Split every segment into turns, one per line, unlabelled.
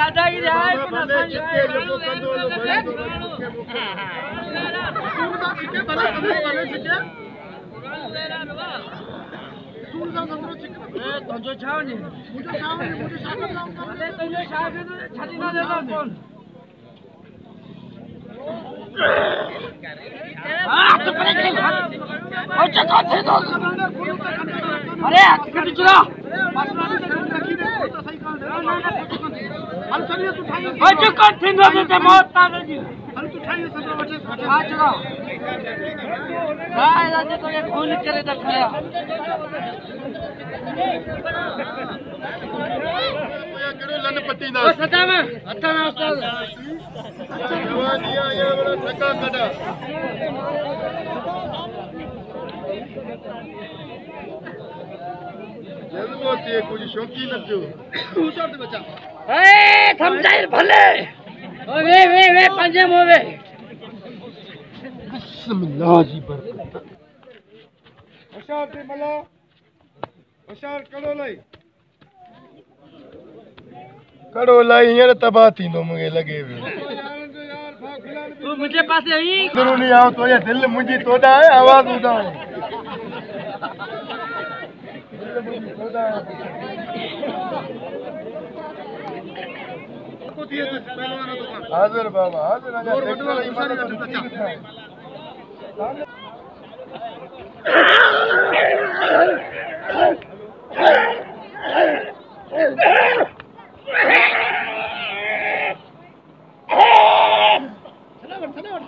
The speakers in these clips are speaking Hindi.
दादागिरी आहे तुझो छा वञे तुंहिंजो छा छॾी न ॾींदा कोन अरे कटी चला जो कट थींदो त मौत ताजी हां चलो हां राजे तो ये खून करे त खया
करो लन पट्टी दा
ओ सदा में हथा में उस्ताद
जवानिया ये बड़ा थका कटा जल्दी ते कुछ शौकी न थियो तू शर्त बचा
ए थम जाए भले ओ वे पंजे मोवे
बिस्मिल्लाह जी बरकत होशियार ते मला होशियार कड़ो लाई यार तबाह थींदो मुझे लगे वे
तू मुझे पास आई
करो नहीं आओ तो ये दिल मुझी तोड़ा है आवाज उड़ा है हाजिर बाबा हाजिर आजा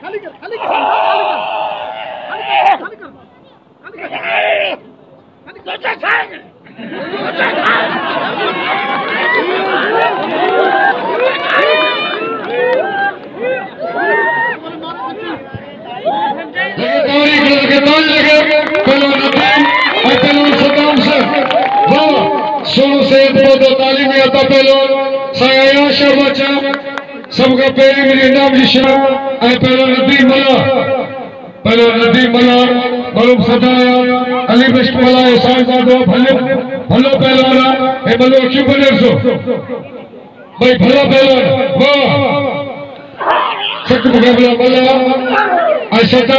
खाली कर तालीमी अता पहलो साया शरबचा सबका पहले मेरे नाम जिशा आई पहलो नदी मला बलुम सदाया अली बश्त मला एहसान दो भलो पहलवाना ए भलो क्यों बने सो भाई भलो पहलवान वाह सख्त मुकाबला मला आई सदा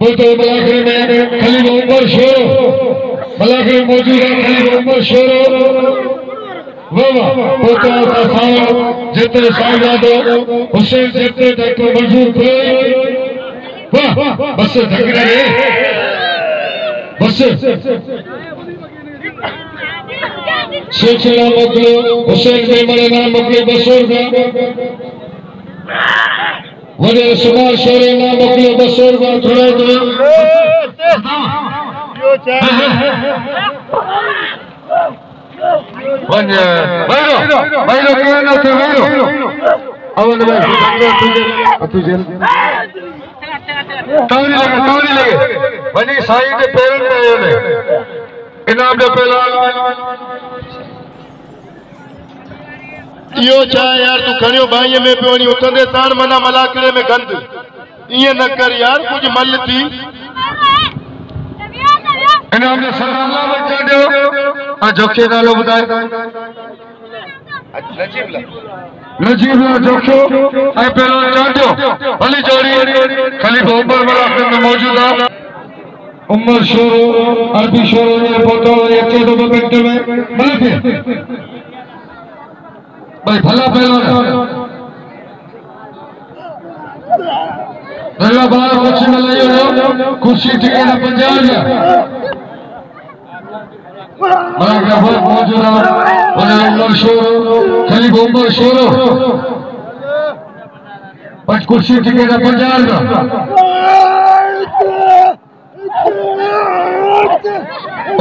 बोलते मलाखरे में खलील उमर शोरो मलाखरे मौजूद है खलील उमर शोरो वाह बोलते साहब जितने साहिबजादो हुसैन जितने डॉक्टर मंजूर कोई वाह बस धकरे रे बस सिलसिला मोकलो हुसैन में मरे नाम मोकले बसोर का वडे सुमार शोरे नाम मोकले बसोर का थोड़ा दो यो वन भाईरो कहना तो भाईरो अवन में तुझे तावरी लगे वनी साईं के पेरन में आयो ने इनाम दे पहला यो चाहे यार तू खणियो भाई में पियोनी उतंदे तान मना मलाकड़े में गंद ये न कर यार कुछ मल थी इनाम दे सलाम बच्चा दो आ जोखे नालो बुधाए नजीब जोखो आई पहला चांदो भली जोड़ी खलीफा उमर मलाकड़े में मौजूद है उमर शोरो अरबी शोरो ने फोटो एक 14 मिनट में मिलते भाई भला पहलवान भला बार कुछ न लियो कुर्सी टिके ना 50 मला का बहुत मौजूद है उमर शोरो खलीफा उमर शोरो पर कुर्सी टिके ना 50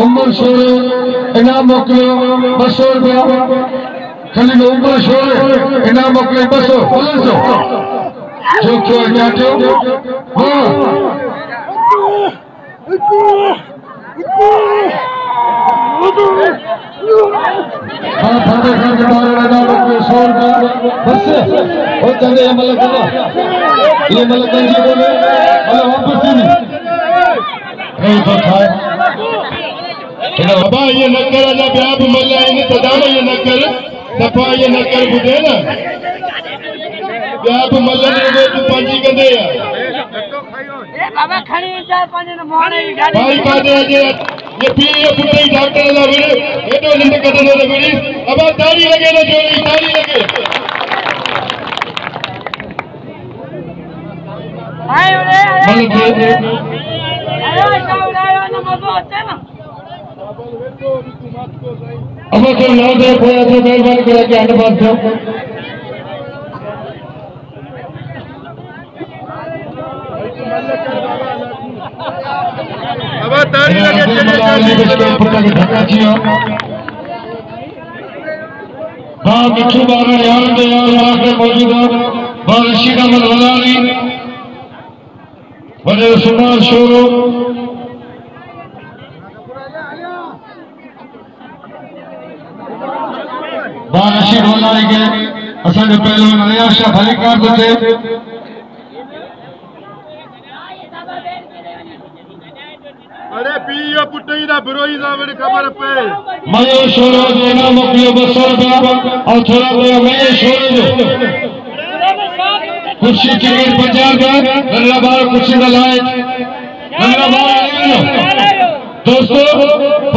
उमर शोरो इनाम मोकलो 200 रुपया खलील उमर शोरो इनाम मोकले 200 बोलो जो क्यों जाते हाँ फादर खान के बारे में इनाम मोकले 100 रुपया बस और चले ये मलक जी बोले वापस नहीं तो था अबा ये न कर अञा ॿिया बि मल आहिनि तदाम ये न कर दफ़ा ये न कर ॿुधे न ॿिया बि मल आहिनि तूं पंहिंजी कंदे
बाबा खड़ी चार पांच न मोहने की गाड़ी
भाई कादे अजे ये पीए ये पुटे डॉक्टर ला विड़े एडो निंद कदनो ला विड़ी अबा ताड़ी लगे न जोड़ी ताड़ी लगे
आयो रे आयो आयो न मजो अचे न
अब तो ना दे कोया तो मेहरबानी करा के हट बात दो अब ताड़ी लगे चले चले पुटा के धक्का किया हां किछु बार यार के यार के मौजूदा बार रशीद अहमद वलानी वने सुमार शोरो बार रशीद वलानी के असन जो पहलवान अयाशा भलीकार थे अरे पीओ पुटई दा बुरोई दा मेरी खबर पे मयो शोरो जो इनाम पियो 200 रुपया और थोड़ा बोला मैं शोरो जो कुर्सी टिकट 50 रुपया गल्ला बार कुर्सी दा लाए गल्ला बार दोस्तों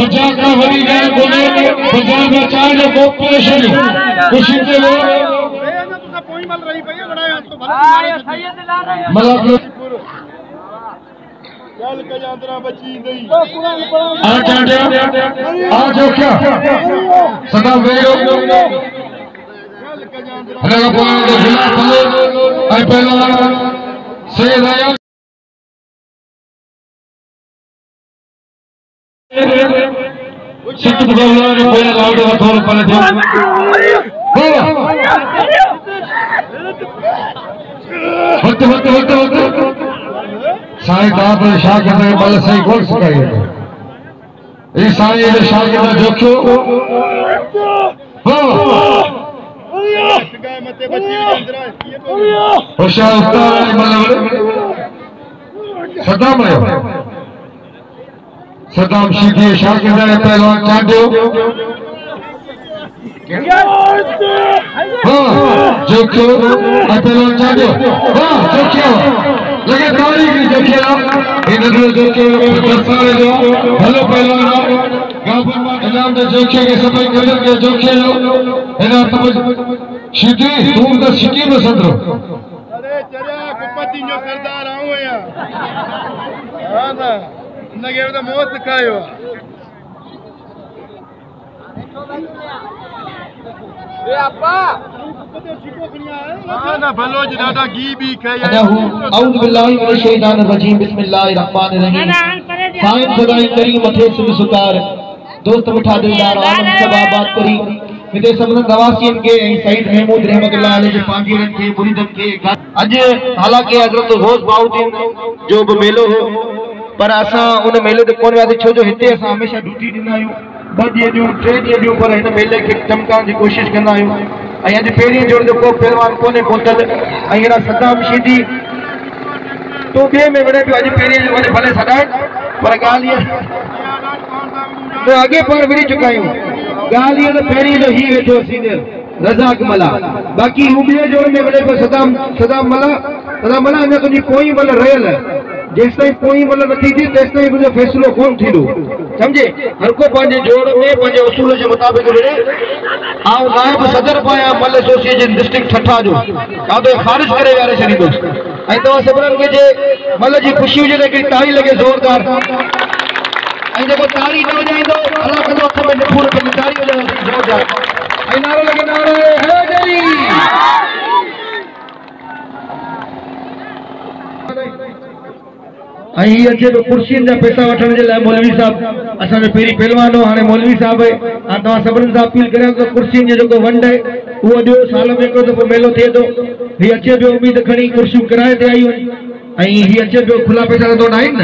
50 का वरी गए बोले 50 का चार जो कॉर्पोरेशन कुर्सी के वो कोई मल रही भैया लड़ाई तो
आयो सैयद ला रहे
मतलब
चल कजांदरा बची गई
आ जाओ क्या सदा वेरो
चल कजांदरा
अरे बोले तो खिलाफ चलो आई पहलवान सैयद आया सिद्ध बगला ने कोई लाउड का थोड़ा पले थे होते साईं आप शागिर्द बल सही गोल सिखाई ये साईं जो शागिर्द जोखियो
मते बची कजांदरा ये तो
होशियार उस्ताद मतलब सदाम शीधी शागिर्द पहलवान चांडियो जोखियो पहलवान चांडियो जोखियो लगे तारीख की जोखिया इन जोखियो दरसारे जो भलो पहलवान इनाम दे जोखिया के सभई कलर के जोखिया जो इना समझ शीधी तू तो सिटी में संदरो
अरे चरिया कुपति जो सरदार आऊं या हां ना नगे तो मौत खायो ए अप्पा हां ना भलोज दादा घी भी खाया
औज़ बिल्लाहि मिनश शैतानिर रजीम बिस्मिल्लाहिर रहमानिर रहीम साईं सदाई करी मथे सुकार दोस्त मिठा दिलदार आलम सब आबाद करी मिते सबन नवासियन के सईद महमूद रहमतुल्लाह अलैहि जे पांजीरन के मुरीदन के अज हालांकि हजरत गौस बाउद्दीन जो भी मेलो हो पर असा उन मेले ते कोन वादे छो जो हिते असा हमेशा ड्यूटी दिना आयो 2 ॾींहं 3 ॾींहं पर हिन मेले के चमकाइण जी कोशिश कंदा आयो ऐं अज पहिरीं जोड़ जो को पहलवान कोने पहुतल ऐं हेड़ा सदाम शीधी तो बे में वणे पियो अज पहिरीं जो वणे भले सदाए पर ॻाल्हि ये तो आगे पर विड़ी चुका आहियूं ॻाल्हि ये तो पहिरीं जो ही वेठो सीनियर रज़ाक मला बाक़ी हू ॿिए जोड़ में वणे पियो सदाम मला अञा तुंहिंजी पोई मल रहियल जेस ताईं पोई मल न थींदी तेस ताईं मुंहिंजो फ़ैसिलो कोन थींदो सम्झे हर को पंहिंजे जोड़ में पंहिंजे उसूल जे मुताबिक़ विड़े आउं नायब सदर पायां मल एसोसिएशन डिस्ट्रिक्ट ठठा जो कादो ख़ारिज करे विहारे छॾींदुसि ऐं तव्हां सभिनीनि खे जे मल जी ख़ुशी हुजे त हिकिड़ी ताड़ी लॻे ज़ोरदार ऐं जेको ताड़ी न वॼाईंदो अलाह कंदो हथ में निफूर पंहिंजी ताड़ी वॼाए ज़ोरदार ऐं नारो लॻे नारो हैदरी ऐं हीअ अचे तो कुर्सियुनि जा पैसा वठण जे लाइ मौलवी साहब असांजो पहिरीं पहलवान हो हाणे मौलवी साहब हाणे तव्हां सभिनीनि सां अपील करियां त कुर्सियुनि जो जेको वंड आहे उहो ॾियो साल में हिकिड़ो दफ़ो मेलो थिए थो हीअ अचे पियो उमेद खणी कुर्सियूं किराए ते आयूं आहिनि ऐं हीअ अचे पियो खुला पैसा त न आहिनि न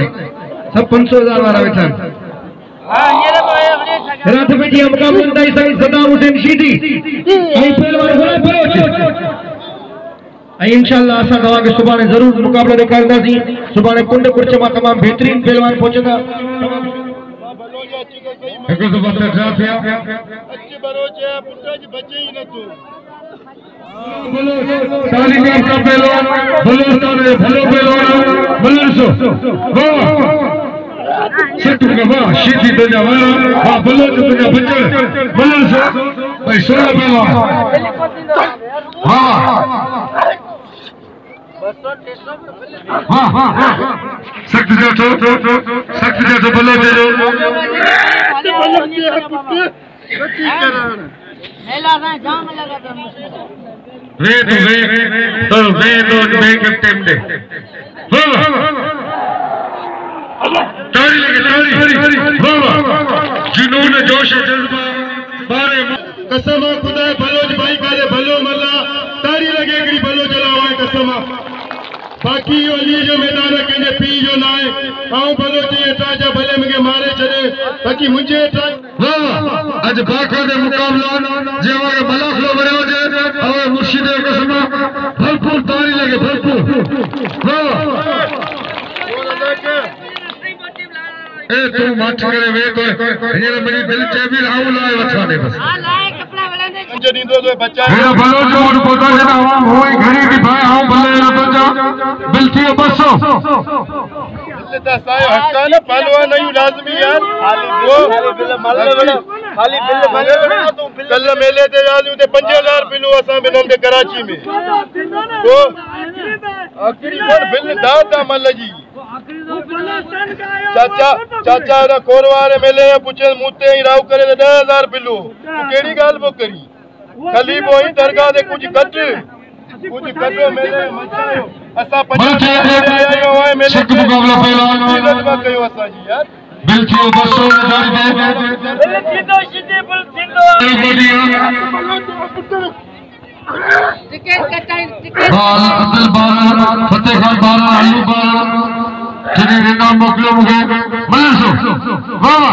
सभु 500,000 वारा वेठा आहिनि रात में जी अमका मुंदाई साईं सदाम हुसैन शीधी ऐं पहलवान गुलाब बलोच इंशाअल्लाह असां तव्हांखे सुभाणे ज़रूर मुक़ाबला ॾेखारींदासीं सुभाणे कुंड कुर्च मां तमामु बहितरीन पहलवान पहुचंदा
एक दफा तजा थिया
अच्छे बरोचे पुत्र जी बचे ही न तू
ताली का पहलवान बलोचिस्तान भलो पहलवान मलरसो वाह सट का वाह शीधी तजा वाह बलोच तजा बचड़ मलरसो भाई सोना पहलवान वाह हाँ हाँ हाँ सख्त जातो बलोच जो वे करते ताली लगे जुनून जोश जज्बा बारे
कसम खुदा बलोच भाई करे भलो मल्ला तारी लगे एकड़ी भलो जलावा कसम बाकी अली जो मैदान के पी जो ना है आऊं भलो जी ताजा भले मुझे मारे चले बाकी मुझे
आज बाखा दे मुकाबला जेवा के मलाख लो बड़ो जे और मुर्शिद कसम भरपूर तारी लगे भरपूर ए तू मत करे वे तो ये मेरी दिल चे भी राहु लाए वछाने बस हां लाए कपड़ा वलंदे
मुझे नींदो तो बच्चा
मेरा भलो जो और पोता से आवाम होई घड़ी की भाई हां भले न तो जा बिलती बसो
बिल्ला साए हटका ना पहलवान नहीं लाजमी यार खाली बिल भले तू कल मेले ते आलू ते 5000 बिलो असा बिनन दे कराची में तो आखिरी बार बिल दादा मल जी चाचा रा कोरवारे मेले पूछे मुते ही राव करे 10000 बिलो तू केड़ी गाल बो करी खली बो ही दरगाह दे कुछ कटो मेले मचायो असा 50 आयो है मेले
सख्त मुकाबला पहलवान
कयो असा जी यार
बिलती बसो नजर दे
बिल थींदो सीधे बिल थींदो टिकट कटाई टिकट
बाल अब्दुल बाल फतेह खान बाल अल्लू बाल जिने रिना मोकलो मुके मलसो वाह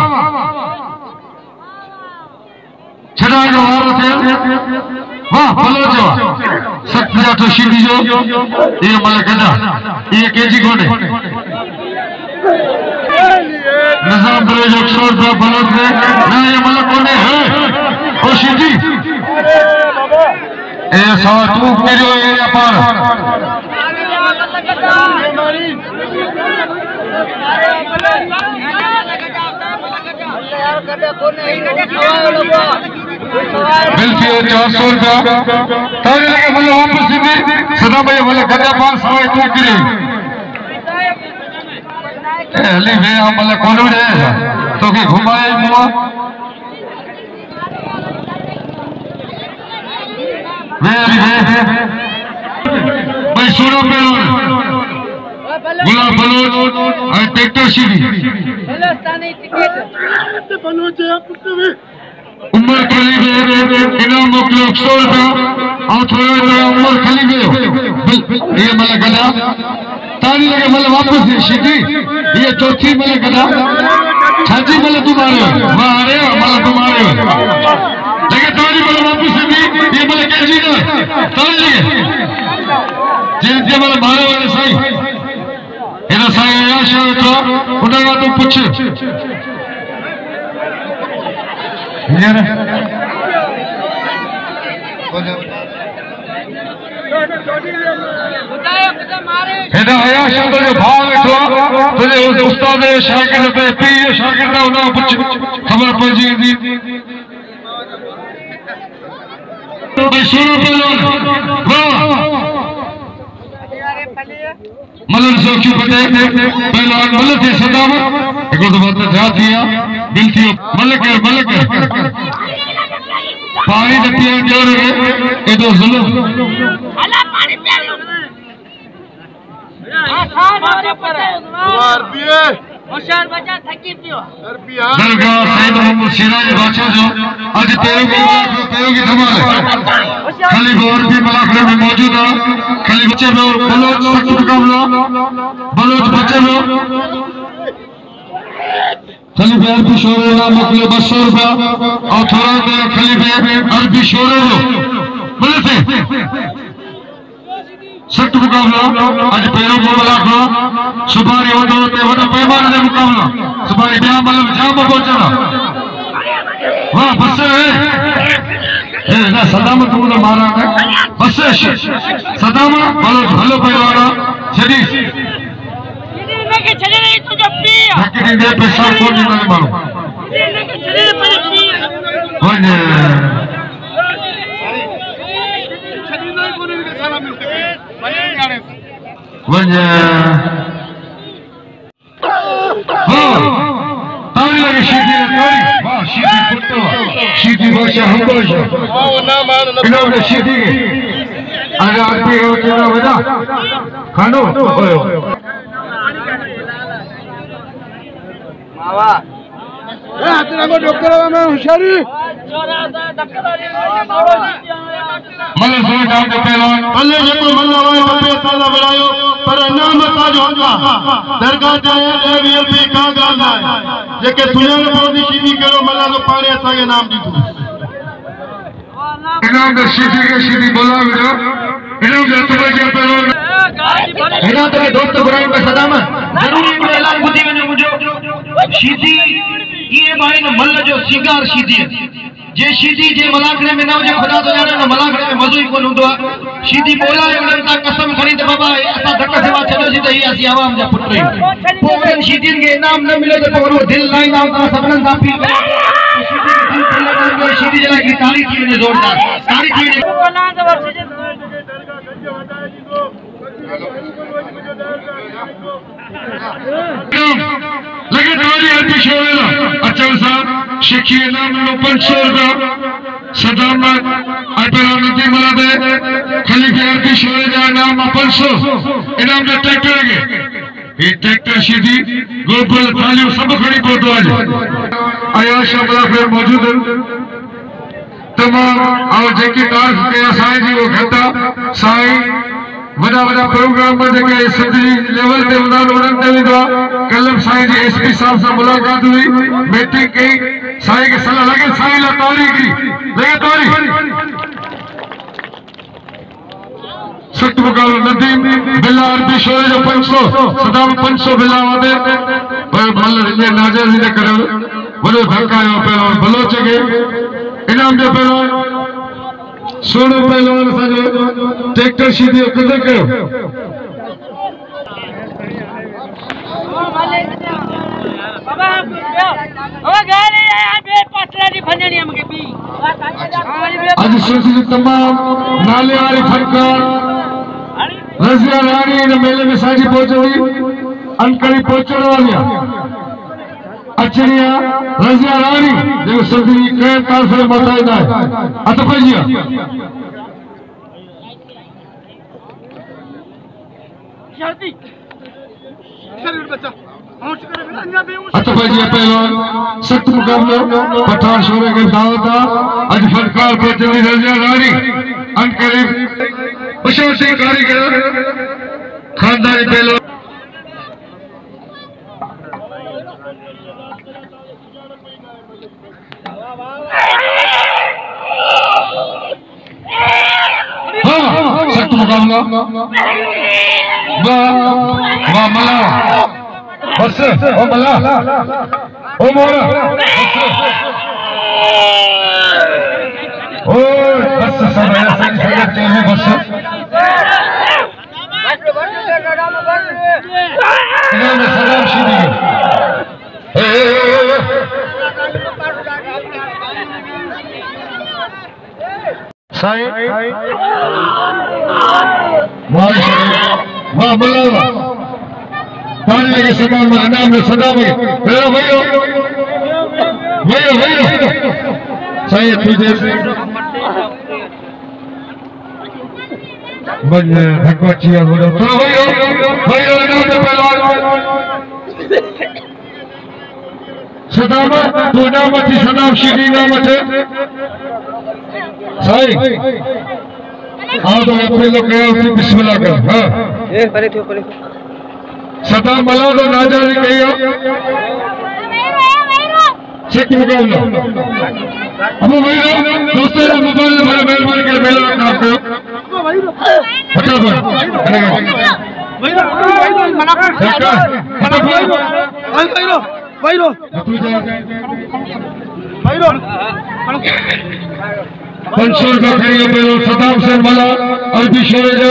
छड़ा जो वार थे वाह बलोच सख्त जातो शीधी जो ये मल गदा ये केजी कोने निजाम बलोच 100 रुपया बलोच ने ना ये मल कोने है ओ शीधी ए सवा तू मेरो ए अपार बिल्कुल 400 रुपया तारे लगे बोले वापस सीधी सदा भाई बोले गदा 500 तू गिरी ए अली वे हम बोले कौन है तो के घुमाए मुआ वे भाई सोना पहलवान गुलाब बलोच और ट्रैक्टर शीधी
हिंदुस्तानी टिकट
बलोच
उमर खलीफ इनाम मोकलो 100 रुपया और थोड़ा उमर खलीफ ये मतलब गदा ताली लगे मतलब वापस शीधी ये चौथी मतलब गदा छाजी मतलब तुम्हारे मारे मतलब तुम्हारे लेकिन ताली मतलब वापस शीधी ये मतलब कैसी ना ताली लगे जिनके मतलब मारे वाले सही इधर सही आया शायद तो उन्हें तो पूछे यार हेदा आया शायद जो भाव बैठो तुझे उस उस्ताद शागिर्द पे पीर शागिर्द उन्हें पूछ खबर पहुंची थी तो सुनो पहलवान मलन सो क्यों पते पहलवान मलक है सदाम एक तो बात जा दिया बिल्ती मलक पानी दे पिया जा रहे ये तो जुल्म
हला पानी पिया होशियार बच्चा थकी पियो
दरगाह सैयद मोहम्मद सिराज बादशाह जो आज तेरे की धमाल खाली और भी मलाखड़े में मौजूद है खाली बच्चे में बलोच सख्त मुकाबला बलोच बच्चे में खलीफे अरबी शोरे ना मकले 200 रुपया और थोड़ा देर खलीफे अरबी शोरे लो बोले थे सख्त मुकाबला आज पैरों को मलाखड़ा सुबारी वडो ते वडो पैमाने मुकाबला सुबारी बिया मतलब जाम पहुंचना वाह बस ए ना सदाम तुम ना मारा है बस सदाम भलो पहलवान छड़ी
के चले नहीं तो जब पी
धक्के दे पैसा कौन नहीं मारो
के चले पर पी
वने
छड़ी नहीं कोने के साला मिलते बने जाने
वने ताली लगे शीदी ताली वाह शीदी पुट्टो शीदी बादशाह हम बादशाह
वो ना मान
इन्होंने शीदी के अरे आदमी हो चला बेटा खानो ओए
मावा ए तेरा को डॉक्टर में होशियारी
मल्ल सो डाल दे पहलवान
मल्ले जेको मल्ल वाए बपे साला बड़ायो पर नाम ताजो होगा दरगाह जाए एवीएलपी का गाल है जेके सुनन पौदी शीदी करो मल्ला तो पारे असागे नाम दीतू
इनाम दे शीदी बोला बेटा इनाम दे तुम्हें क्या पहलवान इनाम तेरे दोस्त इब्राहिम का सदाम
जरूरी ऐलान बुधी वने मुझो शीदी ये भाई न मल्ल जो सिंगार शीदी जे शीदी जे मलाखड़े में ना जे खुदा तो जाने न मलाखड़े में मजो ही कोन हुंदो शीदी बोला उन ता कसम खणी ते बाबा असा धक सेवा छडो सी त ही असी आवाम जा पुट रही पो उन शीदीन के इनाम न मिले तो वो दिल लाइन आउ ता सबनन सा अपील करे शीदी जला की तारीफ की वने जोरदार तारीफ की
लगे तारी हल्दी शोरेला अचल साहब शेखी इनाम नो 500 रुपया सदाम अपना नदी मला दे खलीफे हल्दी शोरेला इनाम 500 इनाम दे ट्रैक्टर के ये ट्रैक्टर शीदी गोबल तालियो सब खड़ी पहुंचो आज आयाश अमला फिर मौजूद है तमाम और जेकी तारीफ के साईं जी वो घंटा साईं वडा वडा प्रोग्राम में जेके सिंधी लेवल ते हुंदा उन्हनि ते वेंदो कलम साईं जी एसपी साहब सां मुलाकात हुई मीटिंग कई साईं के सलाह लगे साईं ला तारीख लगे तारीख सख्त मुकाबलो नदीम बिल्ला अरबी शोरे जो 500 सदाम 500 बिल्ला वादे पर मल्ल ने नाजर ने करे वडो धक्का आयो पहलवान बलोच के इनाम दे पहलवान सोनो पहलवान सजो ट्रैक्टर शीदी कदे कयो
बाबा ओ गाड़ी आ बे पटरा दी फंजणी हमके पी
आज सिलसिले तमाम नाले वाली फनकार रजिया रानी ने मेले में साजी पहुंच हुई अनकड़ी पहुंचने वाली अचरिया रजिया रानी जो सदी के तरफ से बताइदा है अतपजिया
जल्दी चल बच्चा
अतपजिया पहलवान सख्त मुकाबला पठान शोरे के दावत आज फनकार पहुंच हुई रजिया रानी अनकड़ी बशोर सिंह कारीगर खानदानी पहलवान सख्त मुकाबला वाह वाह मला बस ओ मला ओ मोरा ओ बस सब ऐसे चले बस इन्होंने सलाम शीदी साईं वाह मला पानी लगे सदा में इनाम में सदा में भैया भैया भैया भैया साईं तुझे मन धक्का चिया बोलो तो भैया भैया इनाम में पहलवान सदाम तू इनाम थी सदाम शीदी इनाम थे साईं आओ तो अपने लोग गए उसी बिस्मिल्लाह कर हाँ
ये परे थे परे
सदा मला तो नाजारी कही सिख मुकाबला अब भाई दोस्तों ने मोबाइल में मेहरबानी कर मेला काम करो फटाफट
भाईरो
500 रुपया खरीदो पहलो सदाम हुसैन वाला अरबी शोरे जा